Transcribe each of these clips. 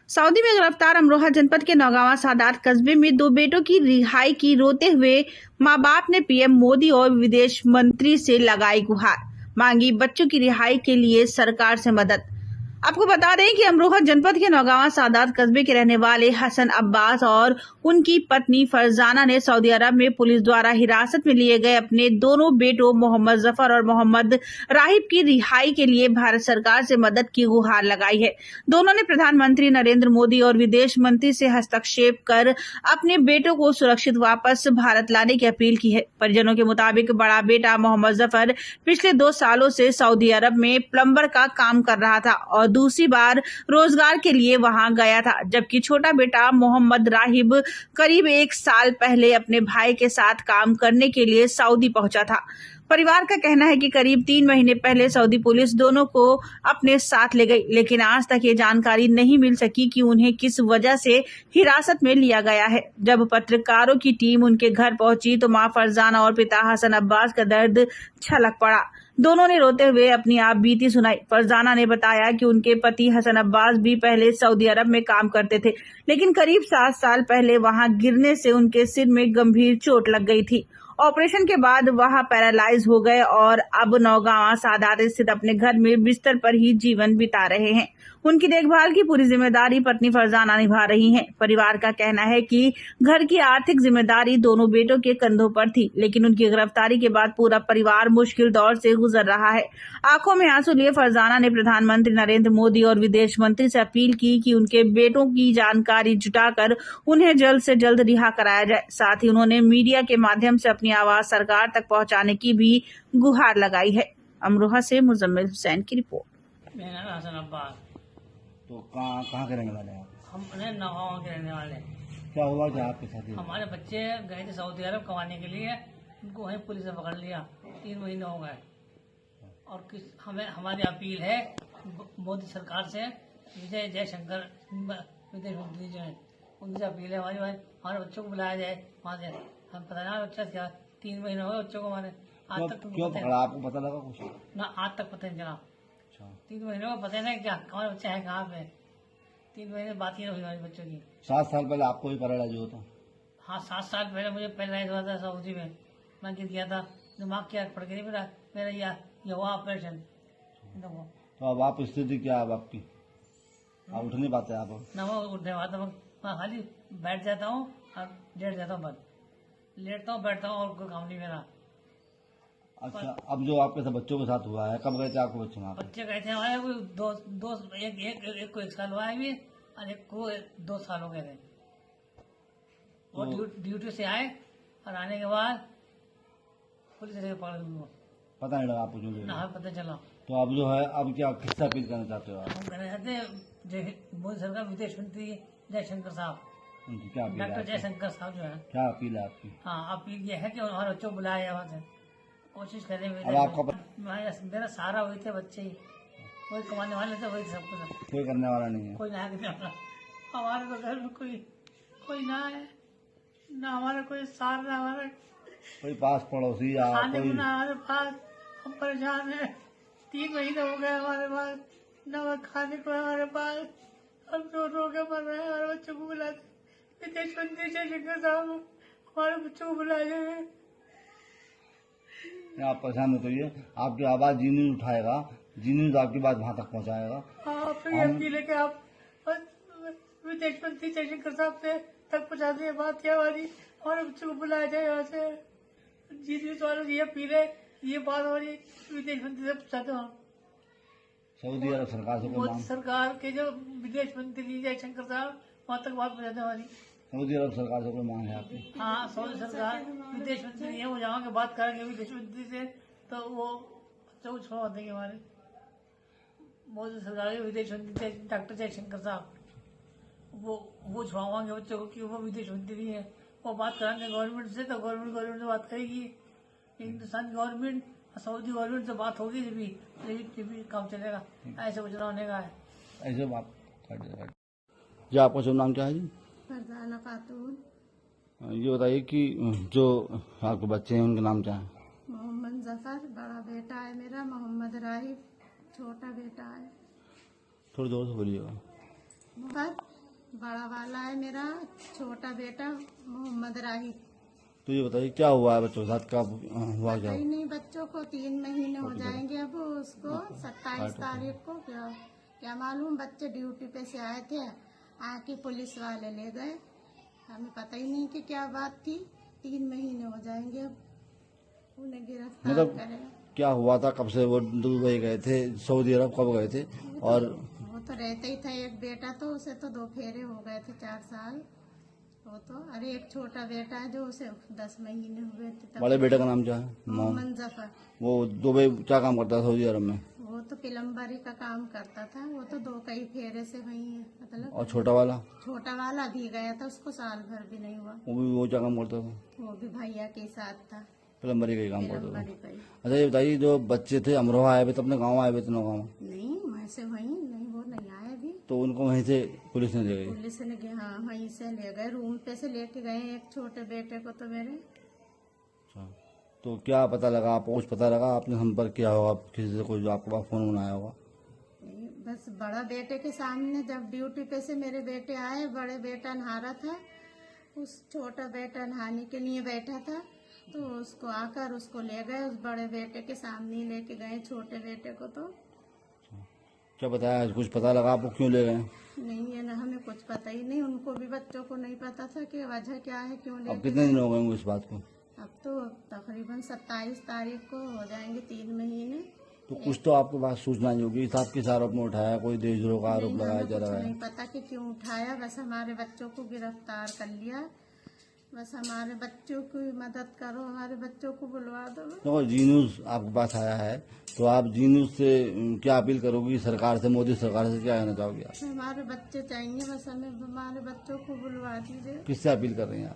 Saudi में गिरफ्तार अमरोहा जनपद के नौगांवा सादात कस्बे में दो बेटों की रिहाई की रोते हुए मां बाप ने पीएम मोदी और विदेश मंत्री से लगाई गुहार, मांगी बच्चों की रिहाई के लिए सरकार से मदद। आपको बता दें कि अमरोहा जनपद के नौगांवा सादात कस्बे के रहने वाले हसन अब्बास और उनकी पत्नी फरजाना ने सऊदी अरब में पुलिस द्वारा हिरासत में लिए गए अपने दोनों बेटों मोहम्मद जफर और मोहम्मद राहिब की रिहाई के लिए भारत सरकार से मदद की गुहार लगाई है। दोनों ने प्रधानमंत्री नरेंद्र मोदी और विदेश मंत्री से हस्तक्षेप कर अपने बेटों को सुरक्षित वापस भारत लाने की अपील की है। परिजनों के मुताबिक बड़ा बेटा मोहम्मद जफर पिछले 2 सालों से सऊदी अरब में प्लम्बर का काम कर रहा था और दूसरी बार रोजगार के लिए वहां गया था, जबकि छोटा बेटा मोहम्मद राहिब करीब 1 साल पहले अपने भाई के साथ काम करने के लिए सऊदी पहुंचा था। परिवार का कहना है कि करीब 3 महीने पहले सऊदी पुलिस दोनों को अपने साथ ले गई, लेकिन आज तक ये जानकारी नहीं मिल सकी कि उन्हें किस वजह से हिरासत में लिया गया है। जब पत्रकारों की टीम उनके घर पहुंची तो मां फरजाना और पिता हसन अब्बास का दर्द छलक पड़ा। दोनों ने रोते हुए अपनी आप बीती सुनाई। फरजाना ने बताया कि उनके पति हसन अब्बास भी पहले सऊदी अरब में काम करते थे, लेकिन करीब 7 साल पहले वहां गिरने से उनके सिर में गंभीर चोट लग गई थी। ऑपरेशन के बाद वह पैरालाइज हो गए और अब नौगांवा सादात स्थित अपने घर में बिस्तर पर ही जीवन बिता रहे हैं। उनकी देखभाल की पूरी जिम्मेदारी पत्नी फरजाना निभा रही हैं। परिवार का कहना है कि घर की आर्थिक जिम्मेदारी दोनों बेटों के कंधों पर थी, लेकिन उनकी गिरफ्तारी के बाद पूरा परिवार मुश्किल दौर से गुजर रहा है। आंखों में आंसू लिए फरजाना ने प्रधानमंत्री नरेंद्र मोदी और विदेश मंत्री से अपील की कि उनके बेटों की जानकारी जुटाकर उन्हें जल्द से जल्द रिहा कराया जाए। साथ ही उन्होंने मीडिया के माध्यम से अपनी आवाज सरकार तक पहुंचाने की भी गुहार लगाई है। अमरोहा से मुजम्मिल हुसैन की रिपोर्ट। मेरा नाम हसन अब्बास। तो कहाँ के रहने वाले हैं आप? हम नौगांवा के रहने वाले हैं। क्या हुआ क्या आपके साथ? हमारे बच्चे गए थे सऊदी अरब कमाने के लिए, उनको वहीं पुलिस ने पकड़ लिया। 3 महीने हो गए और हमारी अपील है मोदी सरकार से, विजय जयशंकर विदेश मंत्री जो है उनसे अपील है हमारे बच्चों को बुलाया जाए वहाँ से। हम पता ना बच्चा क्या 3 महीने हो गए बच्चों को हमारे, आज तक क्यों पकड़ा? आपको पता लगा कुछ? ना, आज तक पता नहीं चला। 3 महीने को पता नहीं क्या हमारे बच्चे हैं कहाँ पे। 3 महीने बात ही हुई हमारे बच्चों की। 7 साल पहले आपको भी पैरालाइज हुआ था? हाँ, 7 साल पहले मुझे पैरालाइज हुआ था सऊदी में। मैं गिर गया था, दिमाग की आग पड़ गई मेरा ये हुआ ऑपरेशन। तो अब आप स्थिति क्या है आपकी? आप उठ नहीं पाते आप? ना मैं उठने पाता, मैं खाली बैठ जाता हूँ और लेट जाता हूँ, बस लेटता हूँ बैठता हूँ और कोई काम नहीं मेरा। अच्छा, अब जो आपके साथ बच्चों के साथ हुआ है, कब गए थे आपको बच्चे वहाँ पे? बच्चे गए थे हमारे कोई एक को 1 साल हुआ है अभी और एक को 2 साल हो गए थे। वो ड्यूटी से आए और आने के बाद पुलिस ने पकड़ उनको। पता नहीं लगा आपको? जो ना पता चला। तो अब जो है अब क्या किससे अपील करना चाहते हो आप? हम कहना चाहते हैं मोदी सरकार विदेश मंत्री जयशंकर साहब, उनकी क्या अपील डॉक्टर है? जयशंकर साहब जो है। क्या अपील है आपकी? हाँ, अपील ये है कि हमारे बच्चों को बुलाया जाए वहाँ से, कोशिश करें। अब आपका मेरा सहारा वही थे बच्चे ही, कोई कमाने वाले थे, वही सब कुछ। कोई करने वाला नहीं है? कोई ना करने वाला हमारे तो घर में कोई ना है, ना हमारा कोई सार, ना हमारा कोई पास पड़ोसी या खाने कोई? को, ना हमारे पास। हम परेशान हैं, 3 महीने हो गए हमारे पास ना खाने को हमारे पास। हम रो के मर रहे हैं। हमारे बच्चों को बुलाते विदेश मंत्री जयशंकर साहब हमारे बच्चों को बुलाए हैं। आप परेशान मत होइए, आपकी आवाज जी न्यूज उठाएगा, जी न्यूज आपकी बात वहाँ तक पहुँचाएगा। हाँ, फिर अपील है कि आप विदेश मंत्री जयशंकर साहब से तक पहुँचा दिए बात है हमारी, हमारे बच्चों को बुलाया जाए यहाँ से। जी न्यूज वालों की अपील है, ये बात हमारी विदेश मंत्री से पहुँचा दो। सऊदी अरब सरकार से कोई मोदी मांग? सरकार के जो विदेश मंत्री जयशंकर साहब वहाँ तक बात पहुँचा दो हमारी। सऊदी अरब सरकार से कोई मांग है आपकी? हाँ, सऊदी सरकार विदेश मंत्री है, वो जाओगे बात करेंगे विदेश मंत्री से तो वो बच्चों को छोड़वा देंगे हमारे। मोदी सरकार के विदेश मंत्री डॉक्टर जयशंकर साहब वो छुड़ावाएंगे बच्चों को कि वो विदेश मंत्री है। वो बात कराएंगे गवर्नमेंट से तो गवर्नमेंट से बात करेगी। हिंदुस्तान गवर्नमेंट और सऊदी गवर्नमेंट से बात होगी जब काम चलेगा। ऐसे कुछ होने का है। ऐसे बात जी। आपका शुभ नाम क्या है जी? फरजाना खातून। ये बताइए कि जो आपके बच्चे हैं उनके नाम क्या है? मोहम्मद जफर बड़ा बेटा है मेरा, मोहम्मद राहिब छोटा बेटा है। थोड़ी जोर से बोलिएगा। बड़ा वाला है मेरा छोटा बेटा मोहम्मद राही। तो ये बताइए क्या हुआ है बच्चों के साथ, क्या हुआ क्या? कहीं नहीं, बच्चों को 3 महीने हो जाएंगे अब। उसको 27 तारीख को क्या मालूम, बच्चे ड्यूटी पे से आए थे, आके पुलिस वाले ले गए। हमें पता ही नहीं कि क्या बात थी। 3 महीने हो जाएंगे अब, उन्हें गिरफ्तार मतलब करेगा। क्या हुआ था, कब से वो दुबई गए थे, सऊदी अरब कब गए थे? और वो तो रहते ही था। एक बेटा तो उसे तो 2 फेरे हो गए थे, 4 साल वो तो। अरे एक छोटा बेटा है जो उसे 10 महीने हुए थे तब। बड़े बेटे का नाम क्या है? मोहम्मद जफर। वो दुबई क्या काम करता है सऊदी अरब में? वो तो प्लम्बरी का काम करता था। वो तो 2 कई फेरे से वही है मतलब। और छोटा वाला? छोटा वाला भी गया था, उसको साल भर भी नहीं हुआ। वो क्या काम करता था? वो भी भैया के साथ था, प्लम्बरी का ही काम करता था। प्लम्बरी का ही। अच्छा ये बताइए, जो बच्चे थे अमरोहा आए हुए थे, अपने गाँव आए हुए थे, नौगांव, नहीं वहीं से वहीं नहीं, वो नहीं आए अभी। तो उनको वहीं से पुलिस ने ले गई? पुलिस ने हाँ वहीं से ले गए, रूम पे से लेके गए एक छोटे बेटे को तो मेरे। अच्छा, तो क्या पता लगा, आपको कुछ पता लगा? आपने संपर्क किया होगा किसी से, कोई जो आपके पास फोन बनाया होगा? नहीं, बस बड़ा बेटे के सामने जब ड्यूटी पे से मेरे बेटे आए, बड़े बेटा नहा रहा था, उस छोटा बेटा नहाने के लिए बैठा था, तो उसको आकर उसको ले गए। उस बड़े बेटे के सामने ही लेके गए छोटे बेटे को। तो क्या बताया, कुछ पता लगा आपको क्यों ले गए? नहीं, ये ना हमें कुछ पता ही नहीं, उनको भी बच्चों को नहीं पता था कि वजह क्या है, क्यों ले। अब कितने दिन हो गए होंगे इस बात को? अब तो तकरीबन 27 तारीख को हो जाएंगे 3 महीने। तो कुछ तो आपके पास सूचना नहीं होगी, साहब किस आरोप में उठाया, कोई देशद्रोह का आरोप नहीं, लगाया हमें जा कुछ रहा नहीं है? पता कि क्यों उठाया। बस हमारे बच्चों को गिरफ्तार कर लिया। बस हमारे बच्चों की मदद करो, हमारे बच्चों को बुलवा दो। देखो जी न्यूज आपके पास आया है, तो आप जी न्यूज से क्या अपील करोगी सरकार से, मोदी सरकार से क्या कहना चाहोगे आप? हमारे बच्चे चाहिए, बस हमें हमारे बच्चों को बुलवा दीजिए। किससे अपील कर रही हैं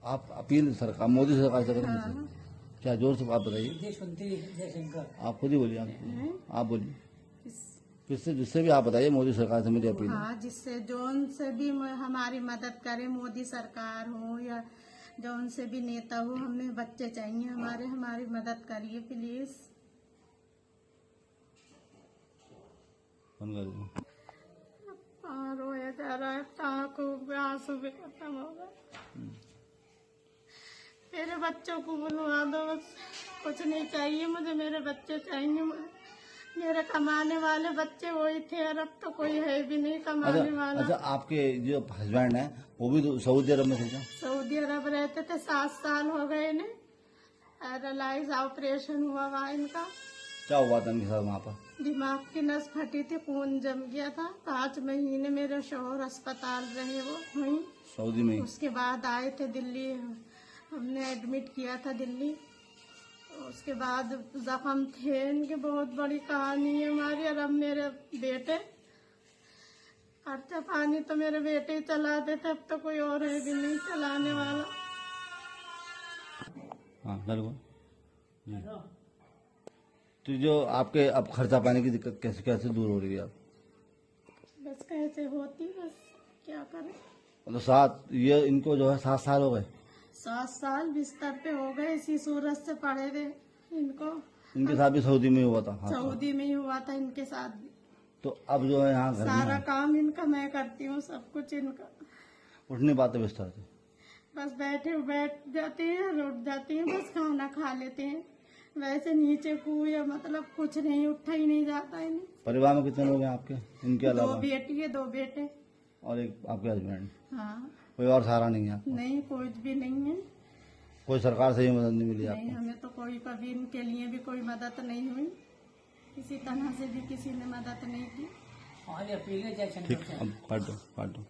आप अपील सरकार, मोदी सरकार से कर रही हैं? हाँ। क्या जोर से आप बताइए, विदेश मंत्री जयशंकर। आप खुद ही बोलिए, आप बोलिए किससे, जिससे भी आप बताइए, मोदी सरकार से मेरी अपील है। हाँ, जिससे जोन से भी हमारी मदद करे, मोदी सरकार हो या जोन से भी नेता हो, हमें बच्चे चाहिए हमारे, हमारी मदद करिए प्लीज। फोन कर दीजिए। रोया जा रहा है, आंखों में आंसू भी खत्म हो गए। मेरे बच्चों को बुलवा दो, बस कुछ नहीं चाहिए मुझे, मेरे बच्चे चाहिए मुझे। मेरे कमाने वाले बच्चे वही थे, और अब तो कोई है भी नहीं कमाने वाला। अच्छा आपके जो हस्बैंड है वो भी तो सऊदी अरब में थे क्या? सऊदी अरब रहते थे, 7 साल हो गए इन्हें। पैरालाइज ऑपरेशन हुआ वहाँ इनका। क्या हुआ था इनके साथ वहाँ पर? दिमाग की नस फटी थी, खून जम गया था। 5 महीने मेरे शौहर अस्पताल रहे वो वहीं। सऊदी में ही? उसके बाद आए थे दिल्ली, हमने एडमिट किया था दिल्ली। उसके बाद जख्म थे इनके, बहुत बड़ी कहानी है हमारी। और अब मेरे बेटे, खर्चा पानी तो मेरे बेटे ही चलाते थे, अब तो कोई और है भी नहीं चलाने वाला। हाँ बिल्कुल। तो जो आपके अब खर्चा पानी की दिक्कत कैसे कैसे दूर हो रही है? आप बस कैसे होती, बस क्या करें। मतलब 7, ये इनको जो है 7 साल हो गए? 7 साल बिस्तर पे हो गए, इसी सूरत से पड़े थे इनको। इनके साथ भी सऊदी में ही हुआ था? हाँ। सऊदी में ही हुआ था इनके साथ भी। तो अब जो है यहाँ घर में सारा है, काम इनका मैं करती हूँ, सब कुछ इनका। उठ नहीं पाते बिस्तर से? बस बैठ जाते हैं, उठ जाते हैं, बस खाना खा लेते हैं। वैसे नीचे या मतलब कुछ नहीं, उठा ही नहीं जाता इन्हें। परिवार में कितने लोग हैं आपके, इनके 2 अलावा? बेटी है, 2 बेटे। और एक आपके हस्बैंड? हाँ, कोई और सहारा नहीं है आपको? नहीं कोई भी नहीं है। कोई सरकार से ही मदद नहीं मिली नहीं, आपको? हमें तो कोई कभी इनके लिए भी कोई मदद नहीं हुई, किसी तरह से भी किसी ने मदद नहीं की। हमारी अपील है जयशंकर ठीक, से। अब काट दो काट दो।